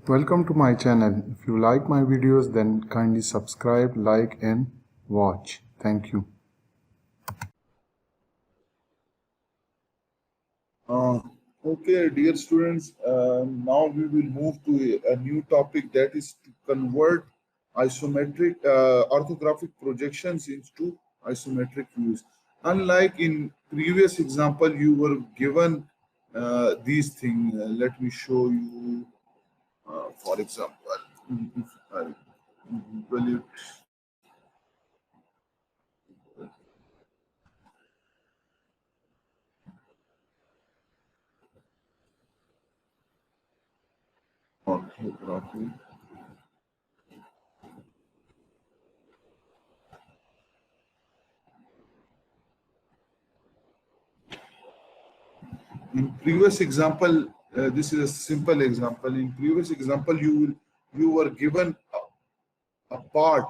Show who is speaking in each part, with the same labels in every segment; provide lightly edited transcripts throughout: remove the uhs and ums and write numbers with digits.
Speaker 1: Welcome to my channel. If you like my videos, then kindly subscribe, like and watch. Thank you.
Speaker 2: Okay, dear students, now we will move to a new topic, that is to convert isometric orthographic projections into isometric views. Unlike in previous example, you were given these things. Let me show you, for example, if I Google it. Orthography. In previous example, this is a simple example. In previous example, you were given a part,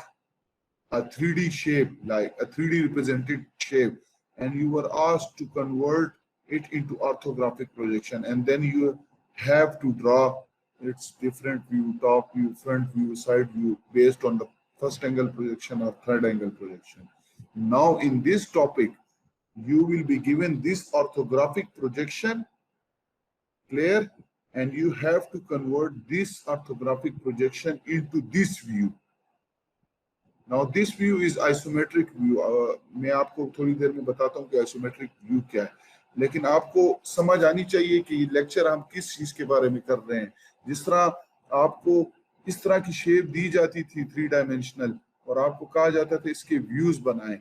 Speaker 2: a 3D shape, like a 3D represented shape, and you were asked to convert it into orthographic projection, and then you have to draw its different view, top view, front view, side view, based on the first angle projection or third angle projection. Now in this topic, you will be given this orthographic projection, clear, and you have to convert this orthographic projection into this view. Now this view is isometric view. मैं आपको थोड़ी देर में बताता हूँ कि isometric view क्या है, लेकिन आपको समझ आनी चाहिए कि लेक्चर हम किस चीज के बारे में कर रहे हैं। जिस तरह आपको इस तरह की शेप दी जाती थी 3 डायमेंशनल, और आपको कहा जाता था इसके व्यूज बनाएं,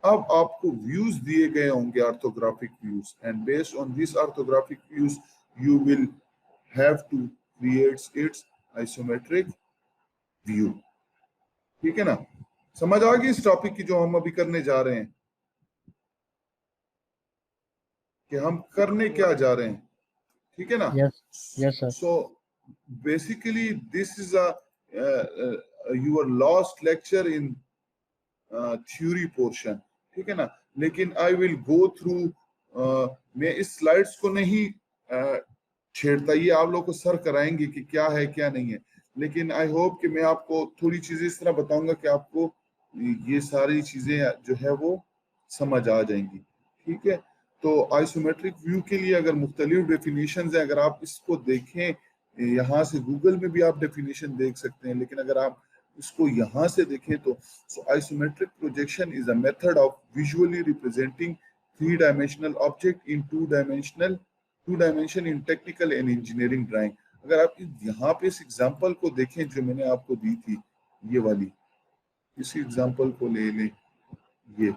Speaker 2: अब आपको व्यूज दिए गए होंगे orthographic views, and based on this orthographic views you will have to create its isometric view. ठीक है ना? समझ आ गई इस टॉपिक की जो हम अभी करने जा रहे हैं, कि हम करने क्या जा रहे हैं, ठीक है ना?
Speaker 3: Yes, sir.
Speaker 2: So basically this is a your last lecture in theory portion, ठीक है ना? लेकिन I will go through, मैं इस स्लाइड्स को नहीं छेड़ता, ये आप लोग को सर कराएंगे कि क्या है क्या नहीं है, लेकिन आई होप कि मैं आपको थोड़ी चीजें इस तरह बताऊंगा कि आपको ये सारी चीजें जो है वो समझ आ जाएंगी, ठीक है? तो आइसोमेट्रिक व्यू के लिए अगर मुख्तलिफ डेफिनेशंस हैं, अगर आप इसको देखें, यहाँ से गूगल में भी आप डेफिनेशन देख सकते हैं, लेकिन अगर आप इसको यहाँ से देखें तो isometric projection is a method of visually representing 3 dimensional object in 2 dimension in technical and engineering drawing. अगर आप यहाँ पे इस एग्जांपल को देखें जो मैंने आपको दी थी, ये वाली, इसी एग्जांपल को ले लें, ये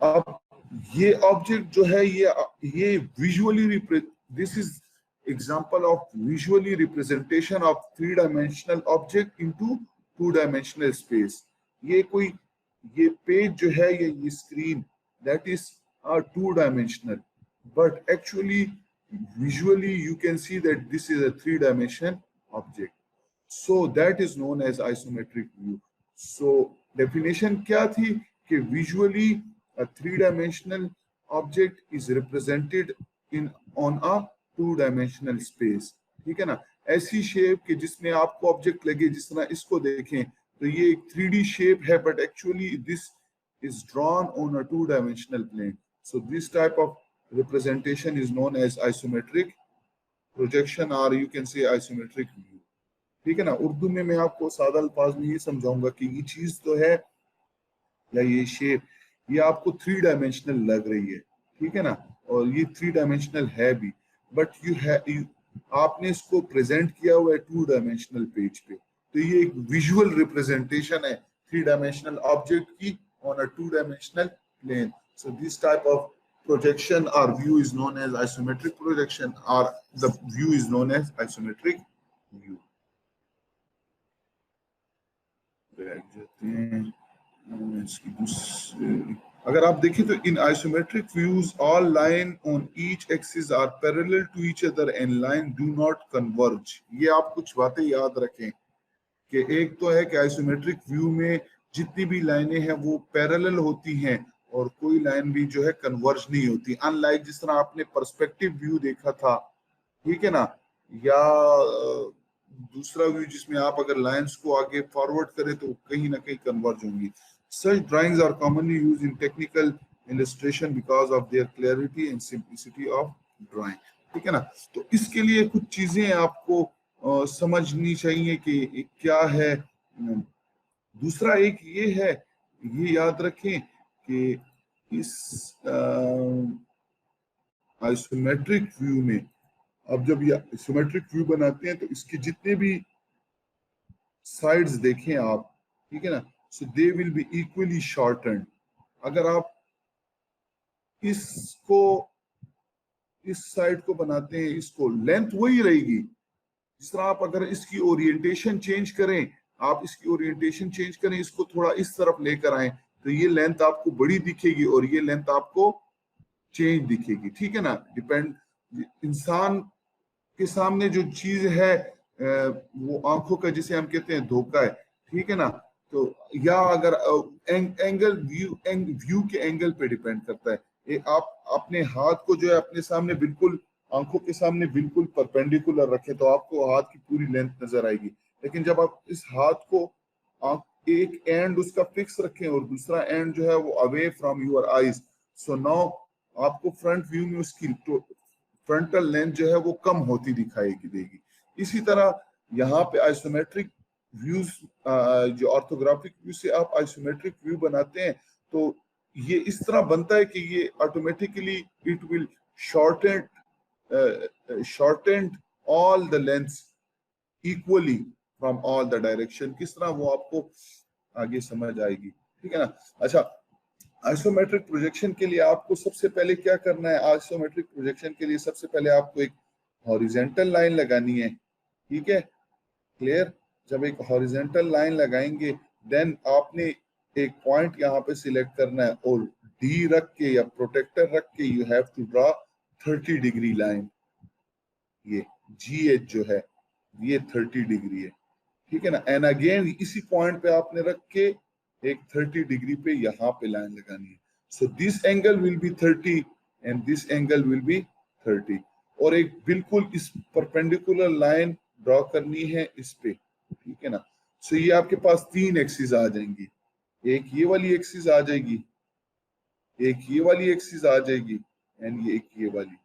Speaker 2: अब ये ऑब्जेक्ट जो है ये visually, this is example of visually representation of 3 dimensional object into 2 dimensional space. ये पेज जो है, ये screen, that is 2 dimensional, but actually visually you can see that this is a 3-dimensional object, so that is known as isometric view. So definition क्या थी कि visually a 3-dimensional object is represented in on a 2-dimensional space, ठीक है ना? ऐसी shape के जिसमें आपको ऑब्जेक्ट लगे, जिस तरह इसको देखें तो ये एक 3D शेप है, but actually this is drawn on a 2-dimensional plane. So this type of representation is known as isometric projection, or you can say isometric view, ठीक है ना? उर्दू में मैं आपको सादा अल्फाज में ये समझाऊंगा कि ये चीज तो है, या ये शेप, ये आपको 3 डायमेंशनल लग रही है, ठीक है ना? और ये 3 डायमेंशनल है भी, बट आपने इसको प्रेजेंट किया हुआ है 2 डायमेंशनल पेज पे, तो ये एक विजुअल रिप्रेजेंटेशन है 3 डायमेंशनल ऑब्जेक्ट की on a 2 dimensional plane. So this type of projection or view is known as isometric projection, or the view is known as isometric view. अगर आप देखें तो in isometric views all line on each axis are parallel to each other and line do not converge. ये आप कुछ बातें याद रखें कि एक तो है कि आइसोमेट्रिक व्यू में जितनी भी लाइनें हैं वो पैरेलल होती हैं, और कोई लाइन भी जो है कन्वर्ज नहीं होती, अनलाइक जिस तरह आपने पर्सपेक्टिव व्यू देखा था, ठीक है ना, या दूसरा व्यू जिसमें आप अगर लाइंस को आगे फॉरवर्ड करें तो कहीं ना कहीं कन्वर्ज होंगी। Such drawings are commonly used in technical illustration because of their clarity and simplicity of drawing। ठीक है ना। तो इसके लिए कुछ चीजें आपको समझनी चाहिए कि क्या है। दूसरा एक ये है, ये याद रखें कि इस आइसोमेट्रिक व्यू में, अब जब ये आइसोमेट्रिक व्यू बनाते हैं तो इसके जितने भी साइड्स देखें आप, ठीक है ना, so they will be equally shortened. अगर आप इसको इस साइड को बनाते हैं, इसको लेंथ वही रहेगी। जिस तरह आप अगर इसकी ओरिएंटेशन चेंज करें, आप इसकी ओरिएंटेशन चेंज करें, इसको थोड़ा इस तरफ लेकर आए तो ये लेंथ आपको बड़ी दिखेगी और ये लेंथ आपको चेंज दिखेगी। ठीक है ना। डिपेंड, इंसान के सामने जो चीज है वो आंखों का, जिसे हम कहते हैं धोखा है। ठीक है ना। तो या अगर एंगल व्यू के एंगल पे डिपेंड करता है। आप अपने हाथ को जो है अपने सामने बिल्कुल आंखों के सामने बिल्कुल परपेंडिकुलर रखें तो आपको हाथ की पूरी लेंथ नजर आएगी। लेकिन जब आप इस हाथ को एक एंड उसका फिक्स रखें और दूसरा एंड जो है वो away from your eyes, so now आपको फ्रंट व्यू में उसकी फ्रंटल लेंथ जो है वो कम होती दिखाई देगी। इसी तरह यहाँ पे आइसोमेट्रिक व्यूज, जो ऑर्थोग्राफिक व्यू से आप आइसोमेट्रिक व्यू बनाते हैं तो ये इस तरह बनता है कि ये automatically it will shortened all the lengths equally from all the direction। किस तरह वो आपको आगे समझ आएगी। ठीक है ना। अच्छा, आइसोमेट्रिक प्रोजेक्शन के लिए आपको सबसे पहले क्या करना है? आइसोमेट्रिक प्रोजेक्शन के लिए सबसे पहले आपको एक हॉरिजेंटल लाइन लगानी है। ठीक है, क्लियर। जब एक हॉरिजेंटल लाइन लगाएंगे देन आपने एक पॉइंट यहाँ पे सिलेक्ट करना है और डी रख के या प्रोटेक्टर रख के you have to draw 30 degree line. ये GH जो है ये 30 डिग्री है। ठीक है ना। एंड अगेन इसी पॉइंट पे आपने रख के एक 30 डिग्री पे यहाँ पे लाइन लगानी है। So this angle will be 30 and this angle will be 30। और एक बिल्कुल इस परपेंडिकुलर लाइन ड्रॉ करनी है इस पे। ठीक है ना। सो ये आपके पास 3 एक्सिस आ जाएंगी। एक ये वाली एक्सिस आ जाएगी, एक ये वाली एक्सिस आ जाएगी एंड ये एक ये वाली।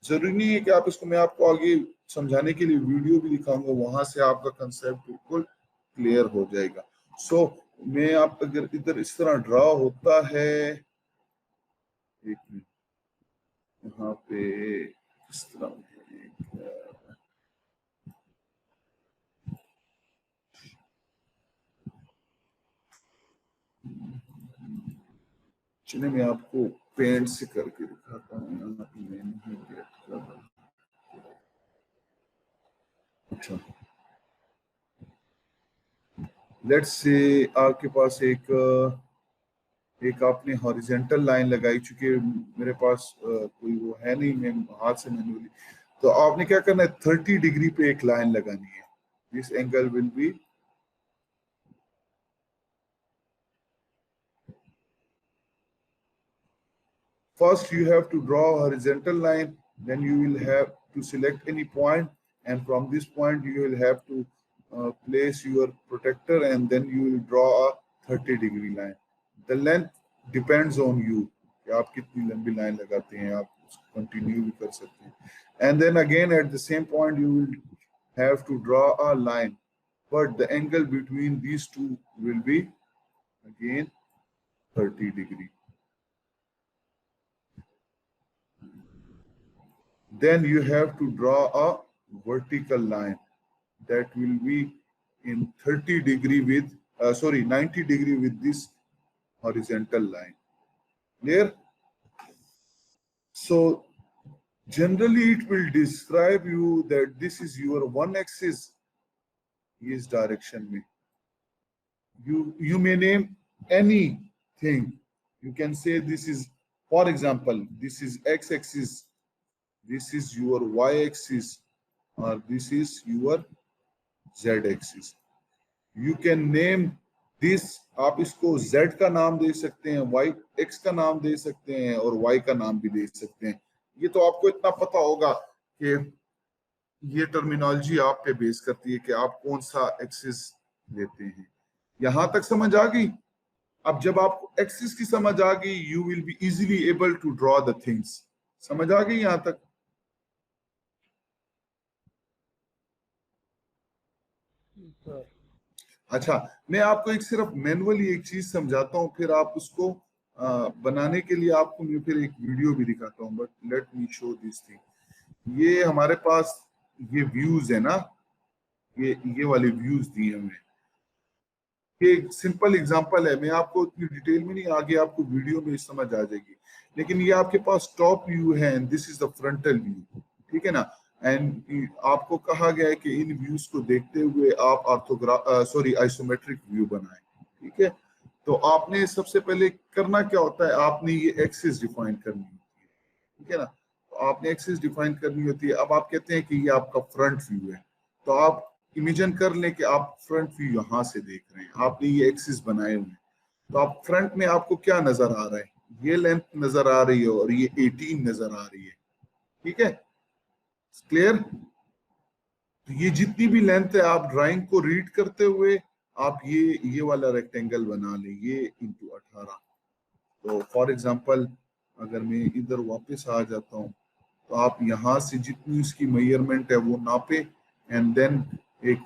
Speaker 2: जरूरी नहीं है कि आप इसको, मैं आपको आगे समझाने के लिए वीडियो भी दिखाऊंगा, वहां से आपका कंसेप्ट बिल्कुल क्लियर हो जाएगा। सो मैं आप अगर इधर इस तरह ड्रॉ होता है, एक मिनट, यहाँ पे इस तरह चलिए मैं आपको पेंट से करके दिखाता हूँ। यहाँ पे मैं नहीं गेट कर रहा। अच्छा, लेट्स से आपके पास एक आपने हॉरिजेंटल लाइन लगाई, चूंकि मेरे पास कोई वो है नहीं, मैं हाथ से मैन्युअली, तो आपने क्या करना है 30 डिग्री पे एक लाइन लगानी है। This angle will be first you have to draw a horizontal line, then you will have to select any point, and from this point you will have to place your protector, and then you will draw a 30 degree line। The length depends on you कि आप कितनी लंबी line लगाते हैं, आप continue भी कर सकते हैं। And then again at the same point you will have to draw a line, but the angle between these two will be again 30 degree। Then you have to draw a vertical line that will be in 30 degree with 90 degree with this horizontal line। Clear? So generally it will describe you that this is your one axis, is direction में you may name anything। you can say this is, for example, this is x axis, this is your y axis, or this is your z axis। you can name this, आप इसको z का नाम दे सकते हैं, y x का नाम दे सकते हैं और y का नाम भी दे सकते हैं। ये तो आपको इतना पता होगा कि ये टर्मिनोलॉजी आप पे बेस करती है कि आप कौन सा एक्सिस लेते हैं। यहां तक समझ आ गई? अब जब आपको एक्सिस की समझ आ गई, you will be easily able to draw the things. समझ आ गई यहां तक?
Speaker 3: सर।
Speaker 2: अच्छा, मैं आपको एक सिर्फ मैनुअली एक चीज समझाता हूँ, फिर आप उसको बनाने के लिए आपको मैं फिर एक वीडियो भी दिखाता हूँ। But let me show this thing. ये हमारे पास ये व्यूज है ना, ये वाले व्यूज दिए हमें। ये एक सिंपल एग्जांपल है, मैं आपको इतनी डिटेल में नहीं, आगे आपको वीडियो में समझ आ जाएगी। लेकिन ये आपके पास टॉप व्यू है and this is the frontal view, ठीक है ना। एंड आपको कहा गया है कि इन व्यूज को देखते हुए आप आइसोमेट्रिक व्यू बनाएं, ठीक है। तो आपने सबसे पहले करना क्या होता है, आपने ये एक्सिस डिफाइन करनी होती है, ठीक है ना। तो आपने एक्सिस डिफाइन करनी होती है। अब आप कहते हैं कि ये आपका फ्रंट व्यू है, तो आप इमेजिन कर लें कि आप फ्रंट व्यू यहां से देख रहे हैं, आपने ये एक्सिस बनाए हुए हैं। तो आप फ्रंट में आपको क्या नजर आ रहा है, ये लेंथ नजर आ रही है और ये 18 नजर आ रही है, ठीक है। क्लियर? तो ये जितनी भी लेंथ है, आप ड्राइंग को रीड करते हुए आप ये वाला रेक्टेंगल बना लें, ये इंटू 18। तो फॉर एग्जांपल अगर मैं इधर वापस आ जाता हूँ, तो आप यहाँ से जितनी उसकी मेजरमेंट है वो नापे एंड देन एक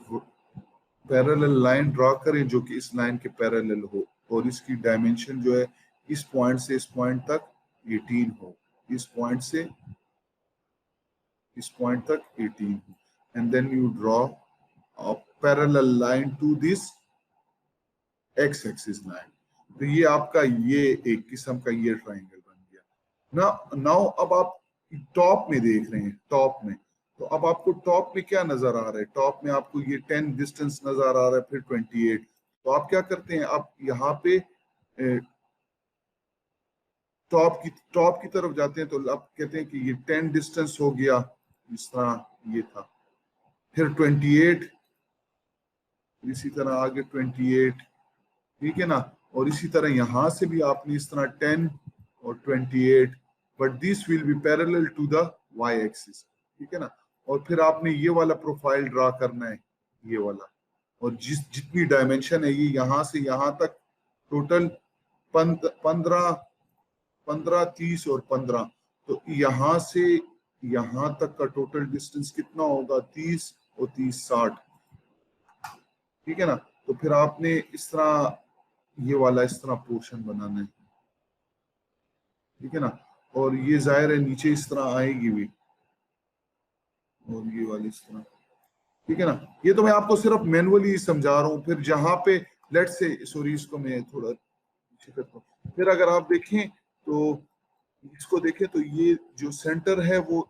Speaker 2: पैरेलल लाइन ड्रॉ करें जो कि इस लाइन के पैरेलल हो, और इसकी डायमेंशन जो है इस पॉइंट से इस पॉइंट तक 18 हो, इस पॉइंट से इस पॉइंट तक 18 हो, and then you draw a parallel line to this X axis line. तो ये आपका ये एक किस्म का ये ट्राइंगल बन गया। नाउ अब आप टॉप में देख रहे हैं, टॉप में, तो अब आपको टॉप में क्या नजर आ रहा है, टॉप में आपको ये 10 डिस्टेंस नजर आ रहा है, फिर 28। तो आप क्या करते हैं, आप यहाँ पे टॉप की तरफ जाते हैं, तो आप कहते हैं कि ये 10 डिस्टेंस हो गया, इस तरह ये था, फिर 28, इसी तरह आगे 28, ठीक है ना। और इसी तरह यहां से भी आपने इस तरह 10 और 28, but this will be parallel to the Y axis, ठीक है ना। और फिर आपने ये वाला प्रोफाइल ड्रा करना है, ये वाला, और जितनी डायमेंशन है ये यहां से यहां तक टोटल 15, 15, 30 और 15। तो यहां से यहां तक का टोटल डिस्टेंस कितना होगा, 30 और 30 60, ठीक है ना। तो फिर आपने इस तरह ये वाला इस तरह पोर्शन बनाना है, ठीक है ना। और ये जाहिर है नीचे इस तरह आएगी भी, और ये वाली इस तरह, ठीक है ना। ये तो मैं आपको सिर्फ मैनुअली समझा रहा हूँ। फिर जहां पे लेट से सॉरी इसको मैं थोड़ा पीछे करता हूँ। फिर अगर आप देखें तो इसको देखें तो ये जो सेंटर है वो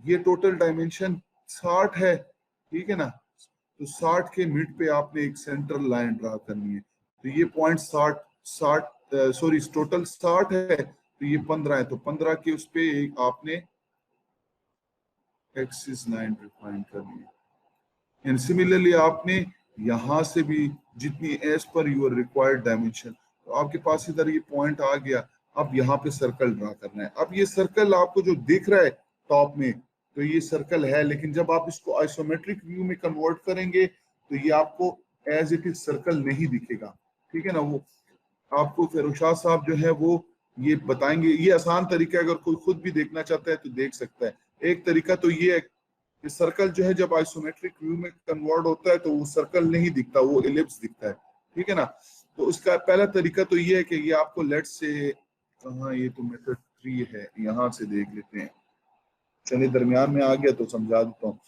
Speaker 2: ये टोटल डायमेंशन 60 है, ठीक है ना। तो 60 के मिड पे आपने एक सेंटर लाइन ड्रा करनी है। तो ये पॉइंट 60 टोटल 60 है, तो ये 15 है, तो 15 के उस पे एक आपने एक्सिस लाइन डिफाइन करनी है। एंड सिमिलरली आपने यहां से भी जितनी as per your required dimension, तो आपके पास इधर ये पॉइंट आ गया। अब यहाँ पे सर्कल ड्रा करना है। अब ये सर्कल आपको जो दिख रहा है टॉप में, तो ये सर्कल है, लेकिन जब आप इसको आइसोमेट्रिक व्यू में कन्वर्ट करेंगे तो ये आपको एज इट इज सर्कल नहीं दिखेगा, ठीक है ना। वो आपको फिरोशाह साहब जो है वो ये बताएंगे। ये आसान तरीका है, अगर कोई खुद भी देखना चाहता है तो देख सकता है। एक तरीका तो ये है कि सर्कल जो है जब आइसोमेट्रिक व्यू में कन्वर्ट होता है तो वो सर्कल नहीं दिखता, वो एलिप्स दिखता है, ठीक है ना। तो उसका पहला तरीका तो ये है कि ये आपको लेट से कहाँ, ये तो मेथड 3 है, यहाँ से देख लेते हैं। चलिए दरमियान में आ गया तो समझा देता हूँ।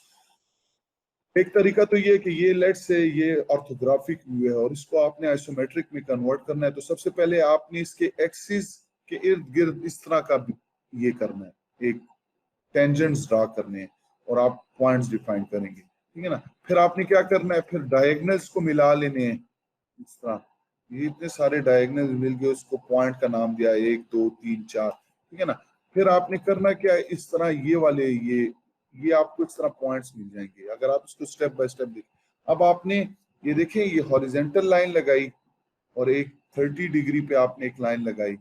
Speaker 2: एक तरीका तो ये है कि ये लेट से ये ऑर्थोग्राफिक व्यू है और इसको आपने आइसोमेट्रिक में कन्वर्ट करना है। तो सबसे पहले आपने इसके एक्सिस के इर्द गिर्द इस तरह का ये करना है, एक टेंजेंट्स ड्रा करने हैं और आप पॉइंट्स डिफाइन करेंगे, ठीक है ना। फिर आपने क्या करना है, फिर डायगोनल्स को मिला लेने हैं इस तरह। ये इतने सारे डायगोनल मिल गए, उसको पॉइंट का नाम दिया 1 2 3 4, ठीक है ना। फिर आपने करना क्या है, इस तरह ये वाले ये आपको इस तरह पॉइंट्स मिल जाएंगे अगर आप इसको स्टेप बाय स्टेप देखें। अब आपने ये देखें, ये हॉरिजेंटल लाइन लगाई और एक 30 डिग्री पे आपने एक लाइन लगाई,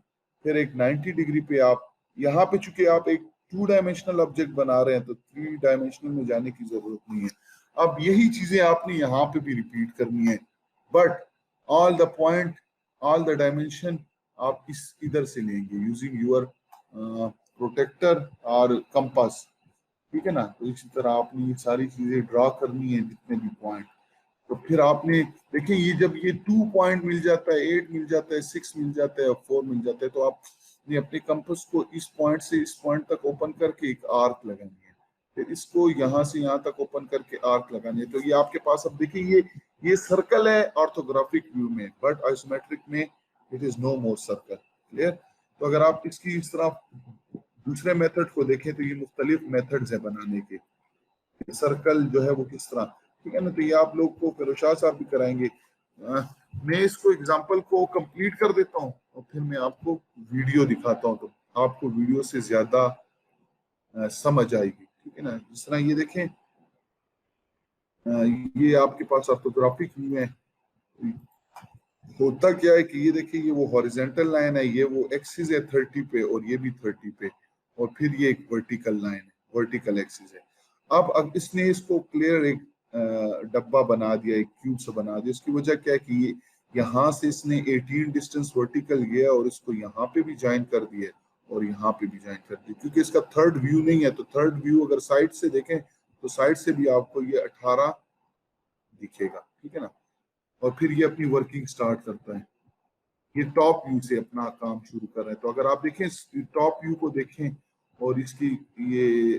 Speaker 2: फिर एक 90 डिग्री पे आप यहाँ पे चूंकि आप एक 2 डायमेंशनल ऑब्जेक्ट बना रहे हैं तो 3 डायमेंशनल में जाने की जरूरत नहीं है। अब यही चीजें आपने यहाँ पे भी रिपीट करनी है, but all the point, all the dimension आप इस इधर से लेंगे यूजिंग योर प्रोटेक्टर और कंपास, ठीक है ना। तो इसी तरह आपने ये सारी चीजें ड्रॉ करनी है, जितने भी पॉइंट। तो फिर आपने देखिए, ये जब ये 2 पॉइंट मिल जाता है, 8 मिल जाता है, 6 मिल जाता है और 4 मिल जाता है, तो आपने अपने कंपास को इस पॉइंट से इस पॉइंट तक ओपन करके एक आर्क लगानी है। फिर इसको यहाँ से यहाँ तक ओपन करके आर्क लगानी है। तो ये आपके पास, अब देखिए, ये सर्कल है ऑर्थोग्राफिक व्यू में, बट आइसोमेट्रिक में it is no more circle. Clear. तो अगर आप इसकी इस तरह दूसरे मेथड को देखें तो ये मुख्तलिफ मेथड्स है बनाने के, सर्कल जो है वो किस तरह, ठीक है ना। तो ये आप लोग को फिरोशाह साहब भी कराएंगे। मैं इसको एग्जांपल को कंप्लीट कर देता हूँ और फिर मैं आपको वीडियो दिखाता हूँ, तो आपको वीडियो से ज्यादा समझ आएगी, ठीक है ना। जिस तरह ये देखें, ये आपके पास ऑर्थोग्राफिक व्यू है। होता क्या है कि ये देखिए, ये वो हॉरिजेंटल लाइन है, ये वो एक्सिस है 30 पे और ये भी 30 पे, और फिर ये एक वर्टिकल लाइन है, वर्टिकल एक्सिस है। अब इसने इसको क्लियर एक डब्बा बना दिया, एक क्यूब से बना दिया। इसकी वजह क्या है कि ये यहाँ से इसने 18 डिस्टेंस वर्टिकल गया और इसको यहाँ पे भी ज्वाइन कर दिया और यहाँ पे भी ज्वाइन कर दिया, क्योंकि इसका थर्ड व्यू नहीं है। तो थर्ड व्यू अगर साइड से देखें तो साइड से भी आपको ये 18 दिखेगा, ठीक है ना। और फिर ये अपनी वर्किंग स्टार्ट करता है। ये टॉप व्यू से अपना काम शुरू कर रहे हैं। तो अगर आप देखें, टॉप व्यू को देखें और इसकी ये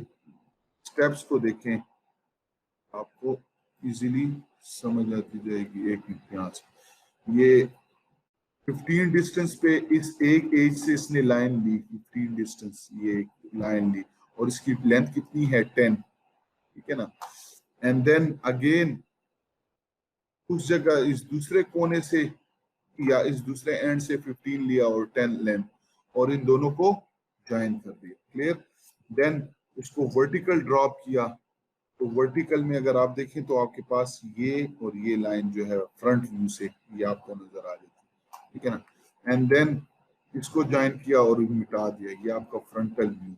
Speaker 2: स्टेप्स को देखें, आपको इजीली समझ आती जाएगी। एक मिनट, यहाँ से ये 15 डिस्टेंस पे इस एक एज से इसने लाइन ली, 15 डिस्टेंस ये एक लाइन ली, और इसकी लेंथ कितनी है 10, ठीक है ना। एंड देन अगेन उस जगह इस दूसरे कोने से या इस दूसरे एंड से 15 लिया और 10 लेंथ, और इन दोनों को ज्वाइन कर दिया। क्लियर। देन इसको वर्टिकल ड्रॉप किया। तो वर्टिकल में अगर आप देखें तो आपके पास ये और ये लाइन जो है फ्रंट व्यू से ये आपको नजर आ जाती है, ठीक है ना। एंड देन इसको ज्वाइन किया और मिटा दिया, ये आपका फ्रंटल व्यू।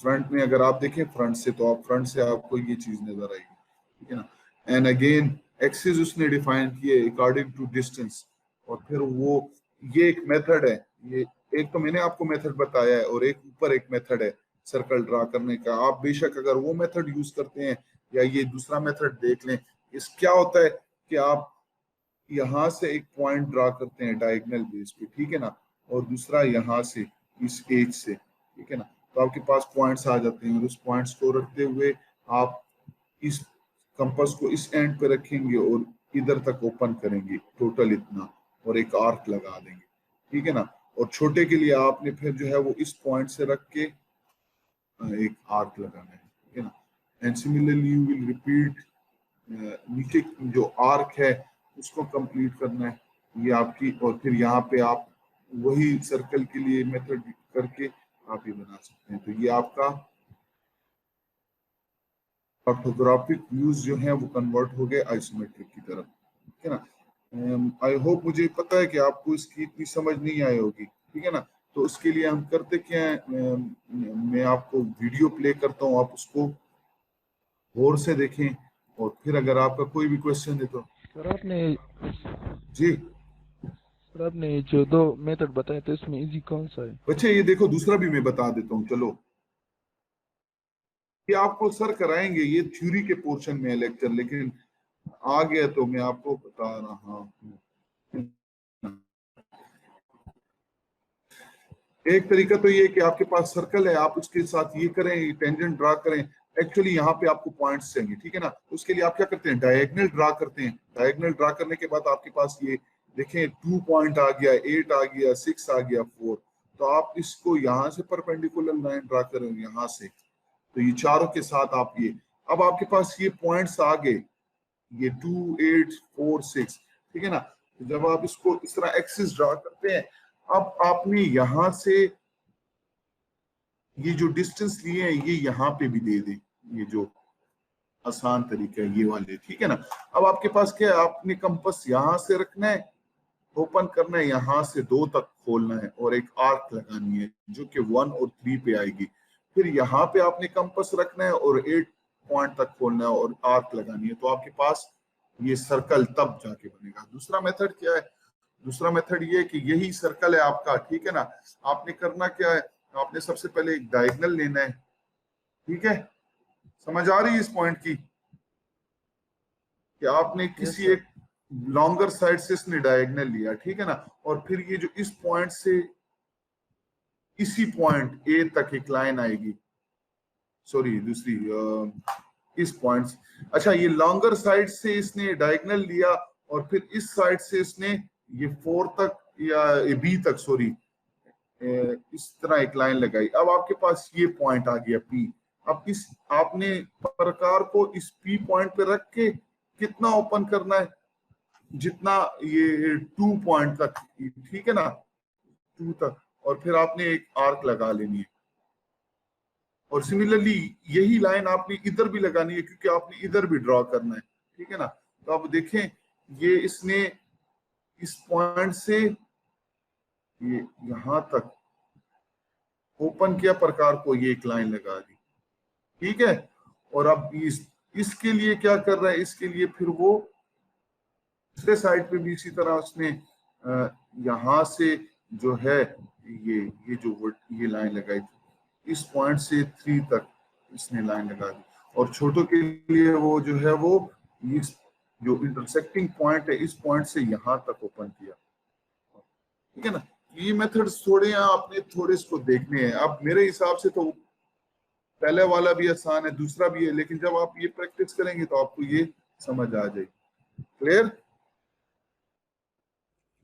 Speaker 2: फ्रंट में अगर आप देखें फ्रंट से, तो आप फ्रंट से आपको ये चीज नजर आएगी, ठीक है ना। एंड अगेन एक्सिस उसने डिफाइन किए अकॉर्डिंग टू डिस्टेंस, और फिर वो ये एक मेथड है। ये एक तो मैंने आपको मेथड बताया है और एक ऊपर एक मेथड है सर्कल ड्रा करने का। आप बेशक अगर वो मेथड यूज करते हैं या ये दूसरा मेथड देख लें। इस क्या होता है कि आप यहाँ से एक पॉइंट ड्रा करते हैं डायगोनल बेस पे, ठीक है ना, और दूसरा यहाँ से इस एज से, ठीक है ना। तो आपके पास पॉइंट्स आ जाते हैं और उस पॉइंट्स को रखते हुए आप इस कंपास को इस एंड पे रखेंगे और इधर तक ओपन करेंगे टोटल इतना, और एक आर्क लगा देंगे, ठीक है ना। और छोटे के लिए आपने फिर जो है वो इस पॉइंट से रख के एक आर्क लगाना है, ठीक है ना। And similarly you will repeat, नीचे जो आर्क है उसको कंप्लीट करना है ये आपकी, और फिर यहाँ पे आप वही सर्कल के लिए मेथड करके आप ये बना सकते हैं। तो ये आपका ऑर्थोग्राफिक व्यूज जो हैं वो कन्वर्ट हो गए आइसोमेट्रिक की तरफ, ठीक है ना। आई होप, मुझे पता है कि आपको इसकी इतनी समझ नहीं आई होगी, ठीक है ना। तो उसके लिए हम करते क्या है, मैं आपको वीडियो प्ले करता हूँ, आप उसको गौर से देखें, और फिर अगर आपका कोई भी क्वेश्चन है तो।
Speaker 3: सर आपने
Speaker 2: जी
Speaker 3: सर आपने जो दो मेथड बताए तो इसमें इजी कौन सा है?
Speaker 2: बच्चे, ये देखो दूसरा भी मैं बता देता हूँ, चलो। ये आपको सर कराएंगे, ये थ्योरी के पोर्शन में है लेक्चर, लेकिन आ गया तो मैं आपको बता रहा हूँ। एक तरीका तो ये कि आपके पास सर्कल है, आप उसके साथ ये करें, टेंजेंट ड्रा करें। एक्चुअली यहाँ पे आपको पॉइंट्स चाहिए, ठीक है ना। उसके लिए आप क्या करते हैं, डायगोनल ड्रा करते हैं। डायगोनल ड्रा करने के बाद आपके पास ये देखें 2 पॉइंट आ गया, 8 आ गया, 6 आ गया, 4। तो आप इसको यहाँ से परपेंडिकुलर लाइन ड्रा करें यहाँ से, तो ये चारों के साथ आप ये, अब आपके पास ये पॉइंट्स आ गए, ये 2, 8, 4, 6, ठीक है ना। तो जब आप इसको इस तरह एक्सिस ड्रा करते हैं, अब आपने यहां से ये जो डिस्टेंस लिए हैं ये यहाँ पे भी दे दें, ये जो आसान तरीका है ये वाले, ठीक है ना। अब आपके पास क्या है, आपने कंपास यहाँ से रखना है, ओपन करना है, यहाँ से 2 तक खोलना है और एक आर्क लगानी है जो कि 1 और 3 पे आएगी। फिर यहाँ पे आपने कंपास रखना है और 8 पॉइंट तक खोलना है और आर्क लगानी है, तो आपके पास ये सर्कल तब जाके बनेगा। दूसरा मेथड क्या है? दूसरा मेथड ये है कि यही सर्कल है आपका, ठीक है ना। आपने करना क्या है, आपने सबसे पहले एक डायगोनल लेना है, ठीक है। समझ आ रही है इस पॉइंट की कि आपने
Speaker 3: यस
Speaker 2: किसी
Speaker 3: सर।
Speaker 2: एक लॉन्गर साइड से इसने डायगोनल लिया, ठीक है ना, और फिर ये जो इस पॉइंट से इसी पॉइंट ए तक एक लाइन आएगी, सॉरी दूसरी इस पॉइंट से। अच्छा, ये लॉन्गर साइड से इसने डायगोनल लिया और फिर इस साइड से इसने ये 4 तक या बी तक, सॉरी, इस तरह एक लाइन लगाई। अब आपके पास ये पॉइंट आ गया पी। अब इस आपने प्रकार को इस पी पॉइंट पे रख के कितना ओपन करना है, जितना ये 2 पॉइंट तक, ठीक है ना, 2 तक, और फिर आपने एक आर्क लगा लेनी है। और सिमिलरली यही लाइन आपने इधर भी लगानी है क्योंकि आपने इधर भी ड्रॉ करना है, ठीक है ना। तो आप देखें, ये इसने इस पॉइंट से ये यहां तक ओपन किया प्रकार को, ये एक लाइन लगा दी, ठीक है। और अब इसके लिए क्या कर रहा है, इसके लिए फिर वो दूसरे साइड पे भी इसी तरह उसने यहां से जो है ये जो ये लाइन लगाई थी, इस पॉइंट से 3 तक इसने लाइन लगा दी। और छोटों के लिए वो जो है वो इस जो इंटरसेक्टिंग पॉइंट है, इस पॉइंट से यहां तक ओपन किया, ठीक है ना। ये मेथड्स थोड़े हैं, आपने थोड़े इसको देखने हैं। अब मेरे हिसाब से तो पहले वाला भी आसान है, दूसरा भी है, लेकिन जब आप ये प्रैक्टिस करेंगे तो आपको ये समझ आ जाएगी। क्लियर?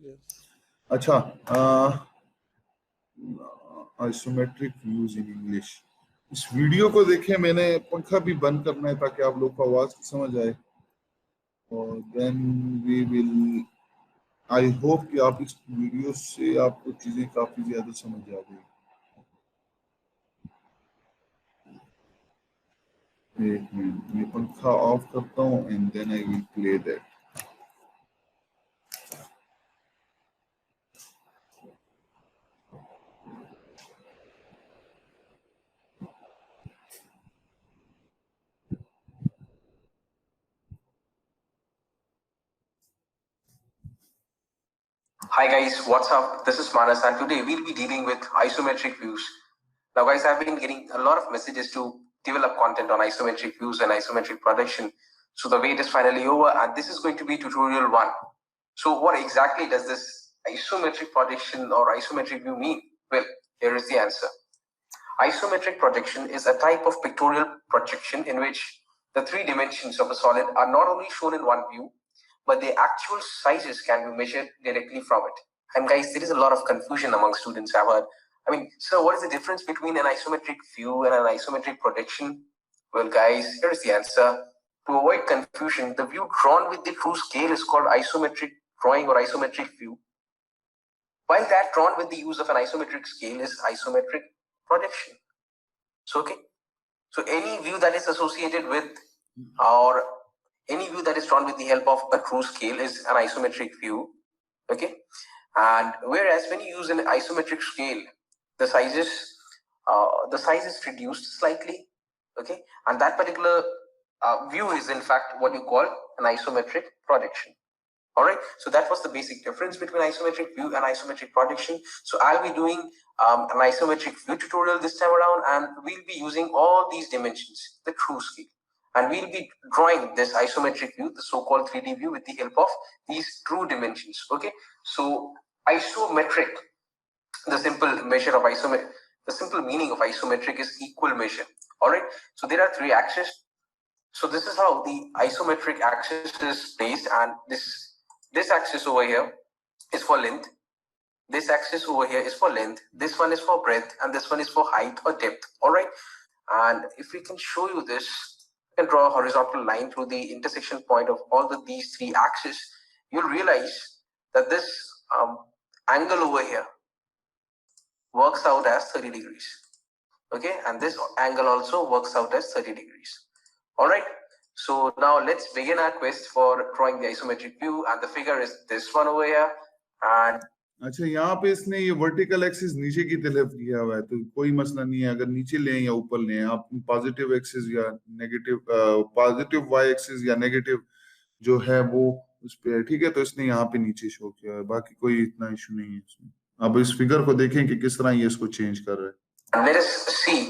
Speaker 3: यस।
Speaker 2: अच्छा, आइसोमेट्रिक व्यूज इन इंग्लिश, इस वीडियो को देखें। मैंने पंखा भी बंद करना है ताकि आप लोग को आवाज समझ आए, और then we will, I hope कि आप इस वीडियो से आपको चीजें काफी ज्यादा समझ आ गई। एक मिनट, ये पंखा ऑफ करता हूँ and then I will play that.
Speaker 4: Hi guys, what's up? This is Manas and today we'll be dealing with isometric views. Now guys, I've been getting a lot of messages to develop content on isometric views and isometric projection. So the wait is finally over and this is going to be tutorial 1. So what exactly does this isometric projection or isometric view mean? Well, here is the answer. Isometric projection is a type of pictorial projection in which the 3 dimensions of a solid are not only shown in one view, but the actual sizes can be measured directly from it. And guys, there is a lot of confusion among students I've heard. I mean, so what is the difference between an isometric view and an isometric projection? Well guys, here is the answer. To avoid confusion, the view drawn with the true scale is called isometric drawing or isometric view, while that drawn with the use of an isometric scale is isometric projection. So okay, so any view that is associated with or any view that is drawn with the help of a true scale is an isometric view, okay. And whereas when you use an isometric scale, the size is reduced slightly, okay, and that particular view is in fact what you call an isometric projection. All right, so that was the basic difference between isometric view and isometric projection. So I'll be doing an isometric view tutorial this time around, and we'll be using all these dimensions, the true scale, and we'll be drawing this isometric view, the so-called 3D view, with the help of these true dimensions. Okay, so isometric, the simple measure of isometric, the simple meaning of isometric is equal measure. All right, so there are 3 axes. So this is how the isometric axis is placed, and this axis over here is for length, this axis over here is for length, this one is for breadth, and this one is for height or depth. All right, and if we can show you this, you can draw a horizontal line through the intersection point of all these 3 axes. You'll realize that this angle over here works out as 30 degrees, okay, and this angle also works out as 30 degrees. All right, so now let's begin our quest for drawing the isometric view, and the figure is this one over here, and
Speaker 2: अच्छा, यहाँ पे इसने ये vertical axis नीचे की तरफ किया हुआ है, तो कोई मसला नहीं है अगर नीचे लें या ऊपर लें। आप पॉजिटिव एक्सिस या नेगेटिव, पॉजिटिव वाई एक्सिस या नेगेटिव जो है वो उस पे, ठीक है। तो इसने यहाँ पे नीचे शो किया है, बाकी कोई इतना इशू नहीं है इसमें। अब इस फिगर को देखें कि किस तरह ये इसको चेंज कर रहा है।
Speaker 4: Let us see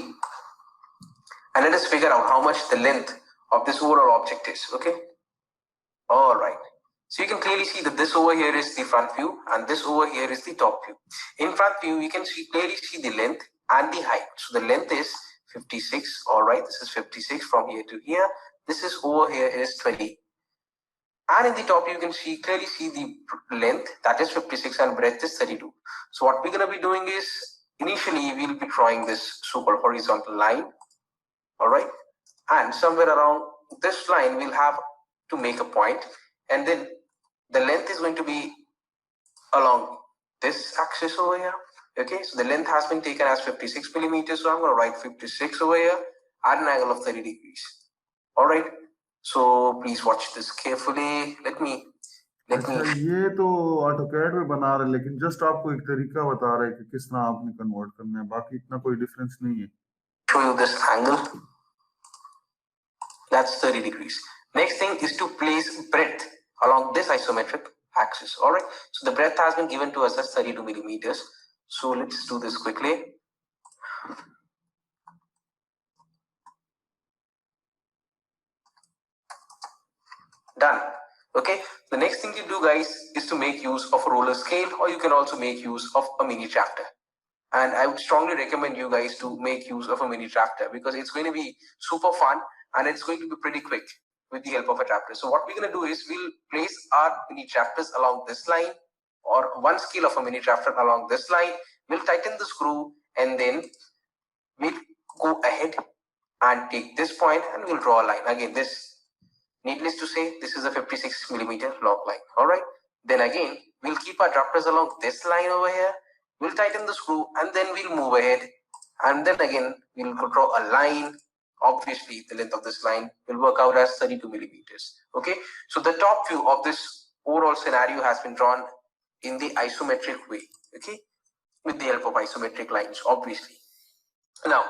Speaker 4: and let us figure out how much the length of this overall object is. Okay. All right. So you can clearly see that this over here is the front view and this over here is the top view. In front view, you can clearly see the length and the height. So the length is 56. All right. This is 56 from here to here. This is over here is 20. And in the top, you can clearly see the length, that is 56, and breadth is 32. So what we're going to be doing is, initially, we'll be drawing this so-called horizontal line. All right. And somewhere around this line, we'll have to make a point. And then the length is going to be along this axis over here. Okay. So the length has been taken as 56 millimeters. So I'm going to write 56 over here at an angle of 30 degrees. All right. So please watch this carefully. Let me.
Speaker 2: अच्छा, ये तो AutoCAD में बना रहे हैं, लेकिन just आपको एक तरीका बता रहे हैं कि किस तरह आपने कन्वर्ट करना है, बाकी इतना कोई डिफरेंस नहीं है।
Speaker 4: Show you this angle. That's 30 degrees. Next thing is to place breadth along this isometric axis. All right. So the breadth has been given to us as 32 millimeters. So let's do this quickly. Done. Okay. The next thing you do, guys, is to make use of a roller scale, or you can also make use of a mini tractor. And I would strongly recommend you guys to make use of a mini tractor because it's going to be super fun and it's going to be pretty quick with the help of a tractor. So what we're going to do is we'll place our mini tractors along this line, or one scale of a mini tractor along this line. We'll tighten the screw and then we'll go ahead and take this point and we'll draw a line. Again, this, needless to say, this is a 56 millimeter long line. All right. Then again, we'll keep our tractors along this line over here. We'll tighten the screw and then we'll move ahead. And then again, we'll draw a line. Obviously, the length of this line will work out as 32 millimeters. Okay. So the top view of this overall scenario has been drawn in the isometric way. Okay. With the help of isometric lines, obviously. Now,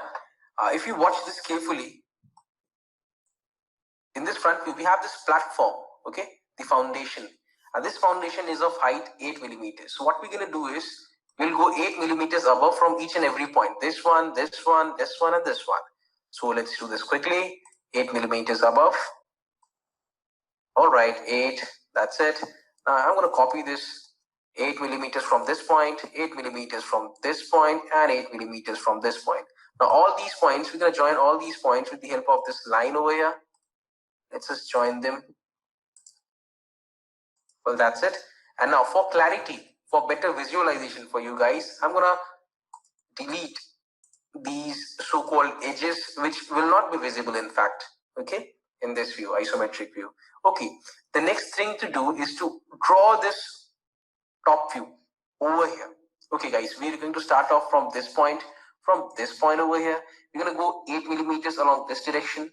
Speaker 4: if you watch this carefully, in this front view, we have this platform, okay, the foundation. And this foundation is of height 8 millimeters. So what we're going to do is, we'll go 8 millimeters above from each and every point. This one, this one, this one, and this one. So let's do this quickly. 8 millimeters above. All right, 8, that's it. Now I'm going to copy this 8 millimeters from this point, 8 millimeters from this point, and 8 millimeters from this point. Now all these points, we're going to join all these points with the help of this line over here. Let's just join them. Well, that's it. And now for clarity, for better visualization for you guys, I'm going to delete these so-called edges, which will not be visible in fact, okay, in this view, isometric view. Okay, the next thing to do is to draw this top view over here. Okay, guys, we're going to start off from this point over here. We're going to go 8 millimeters along this direction.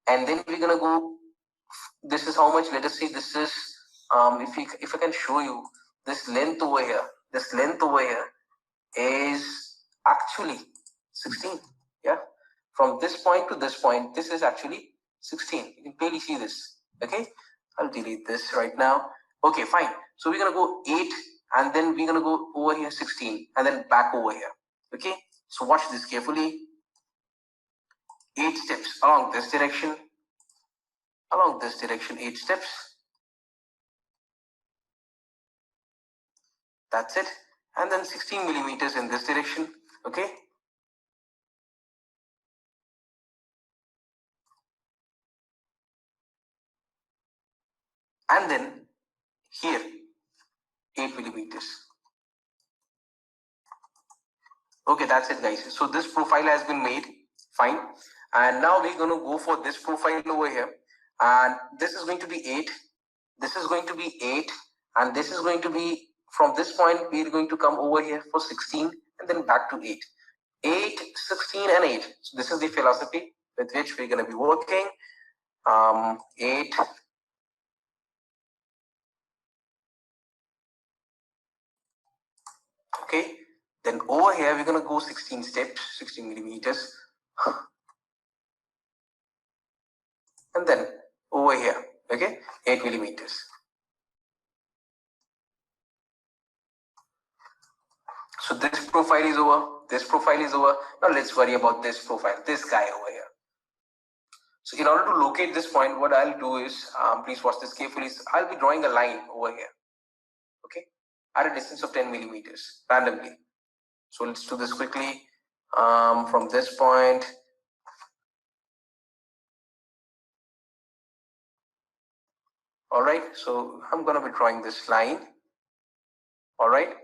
Speaker 4: And then we're going to go, this is how much, let us see, this is, if I can show you, this length over here is actually 16. Yeah, from this point to this point, this is actually 16. You can clearly see this. Okay, I'll delete this right now. Okay, fine. So we're going to go 8 and then we're going to go over here 16 and then back over here. Okay, so watch this carefully. 8 steps along this direction. 8 steps. That's it. And then 16 millimeters in this direction. Okay. And then here, 8 millimeters. Okay, that's it, guys. So this profile has been made. Fine. And now we're going to go for this profile over here. And this is going to be 8. This is going to be 8. And this is going to be, from this point, we're going to come over here for 16 and then back to 8. 8, 16, and 8. So this is the philosophy with which we're going to be working. 8. Okay, then over here we're going to go 16 steps, 16 millimeters, and then over here, okay, 8 millimeters. So this profile is over, this profile is over. Now let's worry about this profile, this guy over here. So in order to locate this point, what I'll do is, please watch this carefully, I'll be drawing a line over here, okay, at a distance of 10 millimeters randomly. So let's do this quickly. From this point, all right, so I'm going to be drawing this line, all right.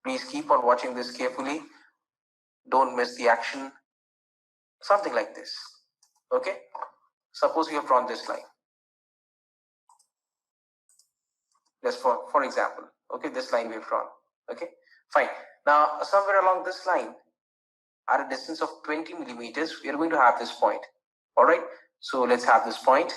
Speaker 4: Please keep on watching this carefully. Don't miss the action. Something like this. Okay. Suppose we have drawn this line. Just for example. Okay, this line we have drawn. Okay, fine. Now, somewhere along this line, at a distance of 20 millimeters, we are going to have this point. All right. So let's have this point.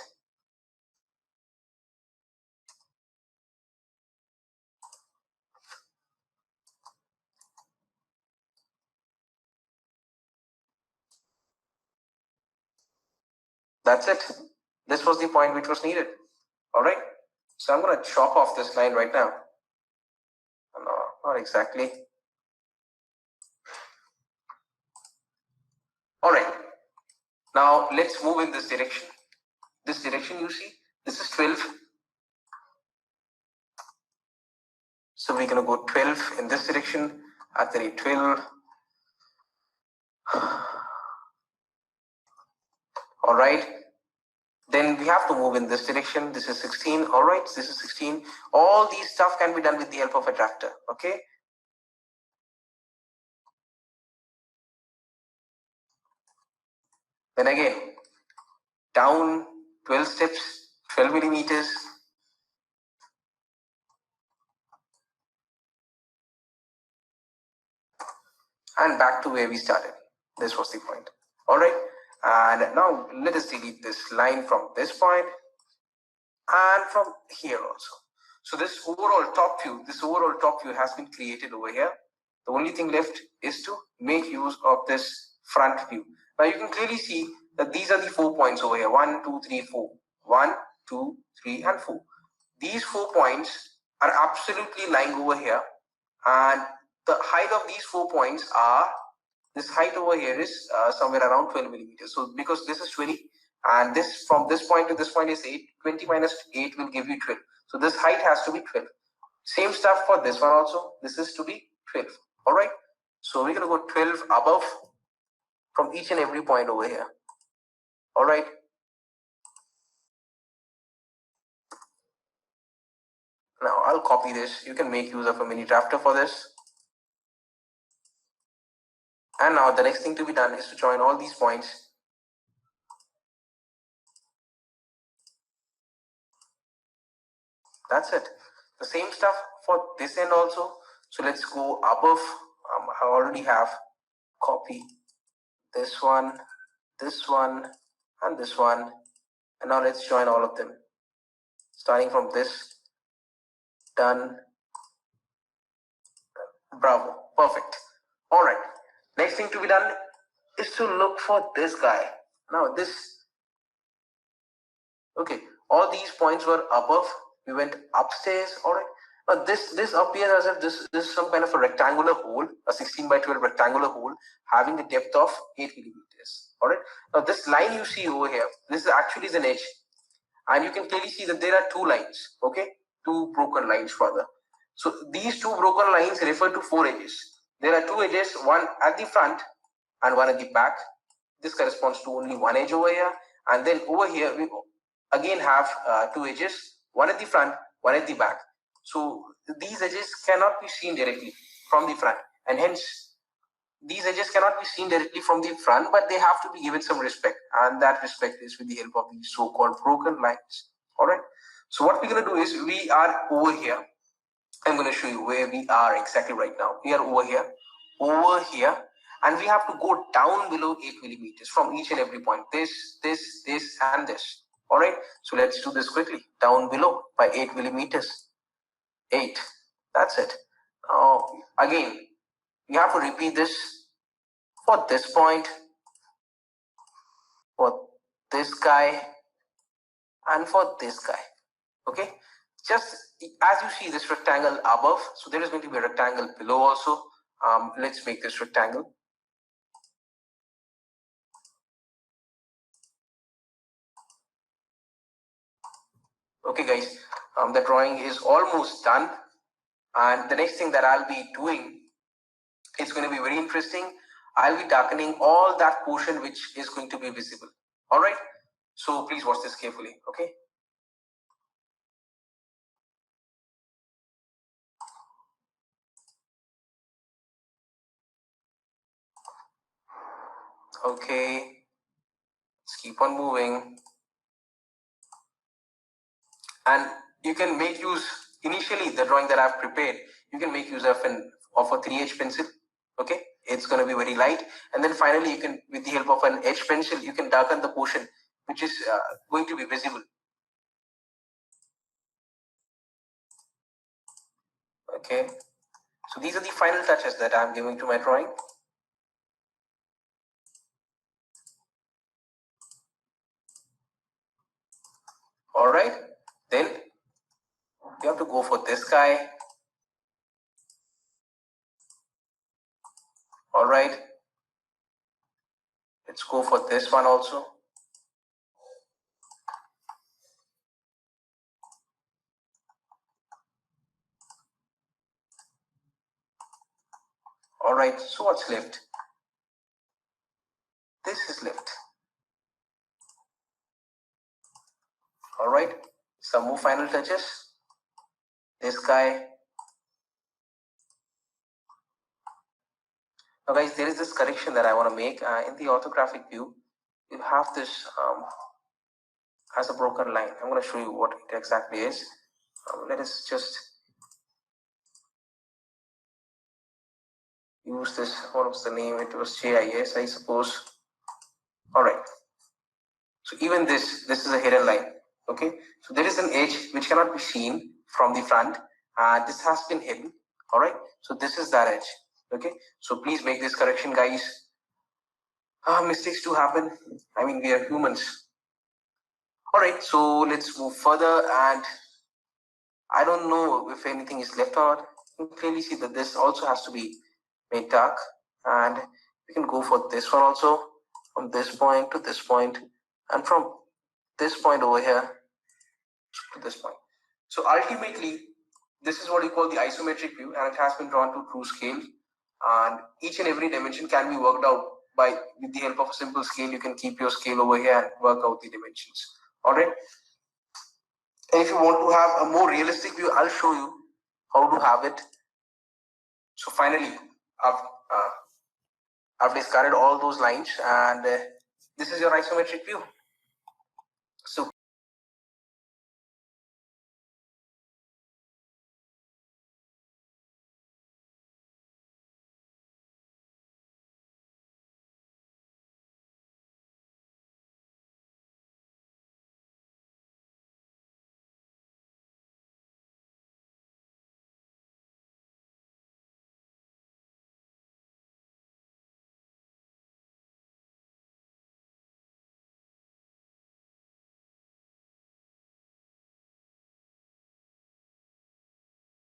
Speaker 4: That's it. This was the point which was needed. All right. So I'm going to chop off this line right now. No, not exactly. All right. Now let's move in this direction. This direction you see, this is 12. So we're going to go 12 in this direction at the rate 12. All right. Then we have to move in this direction. This is 16. All right. This is 16. All these stuff can be done with the help of a drafter. Okay. Then again, down 12 steps, 12 millimeters. And back to where we started. This was the point. All right. And now let us delete this line from this point and from here also. So this overall top view has been created over here. The only thing left is to make use of this front view. Now you can clearly see that these are the 4 points over here. 1, 2, 3, 4. 1, 2, 3, and 4. These 4 points are absolutely lying over here, and the height of these 4 points are, this height over here is somewhere around 12 millimeters. So because this is 20 and this from this point to this point is 8, 20 minus 8 will give you 12. So this height has to be 12. Same stuff for this one also. This is to be 12. All right. So we're going to go 12 above from each and every point over here. All right. Now I'll copy this. You can make use of a mini drafter for this. And now the next thing to be done is to join all these points. That's it. The same stuff for this end also. So let's go above. I already have copy this one, and this one. And now let's join all of them. Starting from this. Done. Bravo. Perfect. All right. Next thing to be done is to look for this guy. Now this. Okay. All these points were above. We went upstairs. All right. Now this appears as if this is some kind of a rectangular hole, a 16 by 12 rectangular hole having a depth of 8 millimeters. All right. Now this line you see over here, this is actually an edge, and you can clearly see that there are 2 lines. Okay, 2 broken lines further. So these 2 broken lines refer to 4 edges. There are 2 edges, one at the front and one at the back. This corresponds to only 1 edge over here, and then over here we again have 2 edges, one at the front, one at the back. So these edges cannot be seen directly from the front, and hence these edges cannot be seen directly from the front, but they have to be given some respect, and that respect is with the help of these so-called broken lines. All right. So what we're going to do is we are over here. I'm going to show you where we are exactly right now. We are over here, and we have to go down below 8 millimeters from each and every point. This, and this. All right. So let's do this quickly. Down below by 8 millimeters. 8. That's it. Now, again, we have to repeat this for this point, for this guy, and for this guy. Okay, just as you see this rectangle above, so there is going to be a rectangle below also. Let's make this rectangle. Okay guys, the drawing is almost done, and the next thing that I'll be doing, it's going to be very interesting. I'll be darkening all that portion which is going to be visible. All right, so please watch this carefully. Okay. Okay, let's keep on moving. And you can make use, initially the drawing that I've prepared, you can make use of a 3H pencil. Okay, it's going to be very light, and then finally you can, with the help of an H pencil, you can darken the portion which is going to be visible. Okay, so these are the final touches that I'm giving to my drawing. All right, then you have to go for this guy. All right, let's go for this one also. All right, so what's left? This is left. All right, some more final touches. This guy. Now guys, there is this correction that I want to make. In the orthographic view, you have this as a broken line. I'm going to show you what it exactly is. Let us just use this. What was the name? It was JIS, I suppose. All right. So even this is a hidden line. Okay. So there is an edge which cannot be seen from the front. This has been hidden. All right. So this is that edge. Okay. So please make this correction, guys. Mistakes do happen. I mean, we are humans. All right. So let's move further, and I don't know if anything is left or not. You can clearly see that this also has to be made dark, and we can go for this one also, from this point to this point, and from this point over here to this point. So ultimately, this is what you call the isometric view, and it has been drawn to true scale, and each and every dimension can be worked out with the help of a simple scale. You can keep your scale over here and work out the dimensions. All right. And if you want to have a more realistic view, I'll show you how to have it. So finally, I've discarded all those lines, and this is your isometric view. So